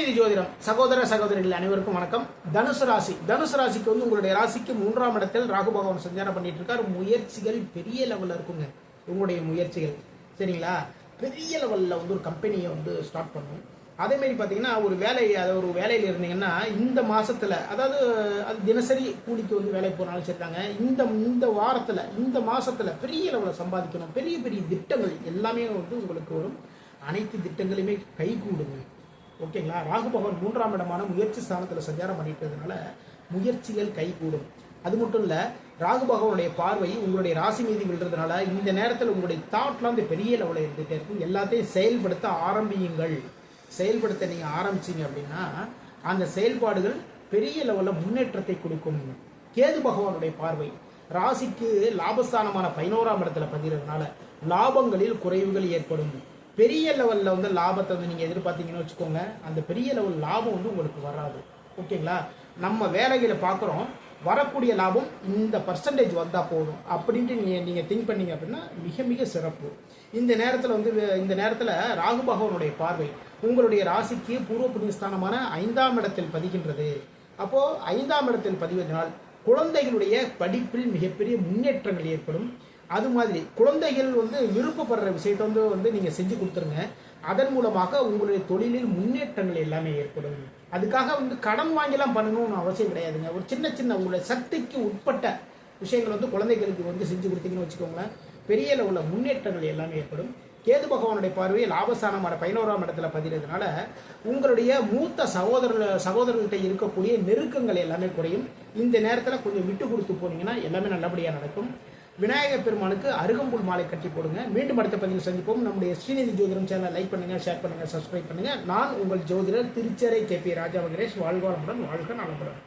ஸ்ரீநிதி ஜோதிடம் சகோதர சகோதரிகள் அனைவருக்கும் வணக்கம். தனுசு ராசிக்கு வந்து உங்களுடைய ராசிக்கு 3ஆம் இடத்தில் ராகு பகவான் சஞ்சாரம் பண்ணிட்டு இருக்காரு. முயற்சிகள் பெரிய லெவல்ல இருக்குங்க. உங்களுடைய முயற்சிகள் சரிங்களா, பெரிய லெவல்ல வந்து ஒரு கம்பெனியை வந்து ஸ்டார்ட் பண்ணும். அதே மாதிரி பார்த்தீங்கன்னா ஒரு வேலையில் இருந்தீங்கன்னா இந்த மாசத்துல, அதாவது அது தினசரி கூலிக்கு வந்து வேலைக்கு போனாலும் சரிதாங்க, இந்த வாரத்துல இந்த மாசத்துல பெரிய லெவலில் சம்பாதிக்கணும். பெரிய பெரிய திட்டங்கள் எல்லாமே வந்து உங்களுக்கு வரும். அனைத்து திட்டங்களுமே கைகூடுங்க. ஓகேங்களா. ராகு பகவான் 3ஆம் இடமான முயற்சி ஸ்தானத்தில் சஞ்சாரம் பண்ணிட்டதுனால முயற்சிகள் கைகூடும். அது மட்டும் இல்லை, ராகு பகவானுடைய பார்வை உங்களுடைய ராசி மீது விழுறதுனால இந்த நேரத்தில் உங்களுடைய தாட்லாம் இந்த பெரிய லெவலில் இருந்துகிட்டே இருக்கும். எல்லாத்தையும் செயல்படுத்த ஆரம்பியுங்கள். செயல்படுத்த நீங்கள் ஆரம்பிச்சிங்க அப்படின்னா அந்த செயல்பாடுகள் பெரிய லெவலில் முன்னேற்றத்தை கொடுக்கும். கேது பகவானுடைய பார்வை ராசிக்கு லாபஸ்தானமான 11ஆம் இடத்துல பதிகிறதுனால லாபங்களில் குறைவுகள் ஏற்படும். பெரிய லெவலில் வந்து லாபத்தை வந்து நீங்கள் எதிர்பார்த்தீங்கன்னு வச்சுக்கோங்க, அந்த பெரிய லெவல் லாபம் வந்து உங்களுக்கு வராது. ஓகேங்களா. நம்ம வேலைகளை பார்க்குறோம், வரக்கூடிய லாபம் இந்த பர்சன்டேஜ் வந்தால் போதும் அப்படின்ட்டு நீங்கள் திங்க் பண்ணீங்க அப்படின்னா மிக மிக சிறப்பு. இந்த நேரத்தில் ராகு பகவானுடைய பார்வை உங்களுடைய ராசிக்கு பூர்வ புண்ணியஸ்தானமான 5ஆம் இடத்தில் பதிகின்றது. அப்போது 5ஆம் இடத்தில் பதிவதனால் குழந்தைகளுடைய படிப்பில் மிகப்பெரிய முன்னேற்றங்கள் ஏற்படும். அது மாதிரி குழந்தைகள் வந்து விருப்பப்படுற விஷயத்தை வந்து நீங்கள் செஞ்சு கொடுத்துருங்க. அதன் மூலமாக உங்களுடைய தொழிலில் முன்னேற்றங்கள் எல்லாமே ஏற்படும். அதுக்காக வந்து கடன் வாங்கிலாம் பண்ணணும்னு அவசியம் கிடையாதுங்க. ஒரு சின்ன உங்களுடைய சக்திக்கு உட்பட்ட விஷயங்கள் வந்து குழந்தைகளுக்கு வந்து செஞ்சு கொடுத்தீங்கன்னு வச்சுக்கோங்களேன், பெரிய லெவலில் முன்னேற்றங்கள் எல்லாமே ஏற்படும். கேது பகவானுடைய பார்வையை லாபஸ்தானமான 11ஆம் இடத்துல பதிகிறதுனால உங்களுடைய மூத்த சகோதரர்கிட்ட இருக்கக்கூடிய நெருக்கங்கள் எல்லாமே குறையும். இந்த நேரத்தில் கொஞ்சம் விட்டு கொடுத்து போனீங்கன்னா எல்லாமே நல்லபடியாக நடக்கும். விநாயகர் பெருமானுக்கு அருகம்புல் மாலை கட்டி போடுங்க. மீண்டும் அடுத்த பதிவில் சந்திப்போம். நம்முடைய ஸ்ரீநிதி ஜோதிடம் சேனலை லைக் பண்ணுங்க, ஷேர் பண்ணுங்க, சப்ஸ்கிரைப் பண்ணுங்க. நான் உங்கள் ஜோதிடர் திருச்சேரை KP ராஜா மகேஷ். வாழ்க வளமுடன், வாழ்க நலமுடன்.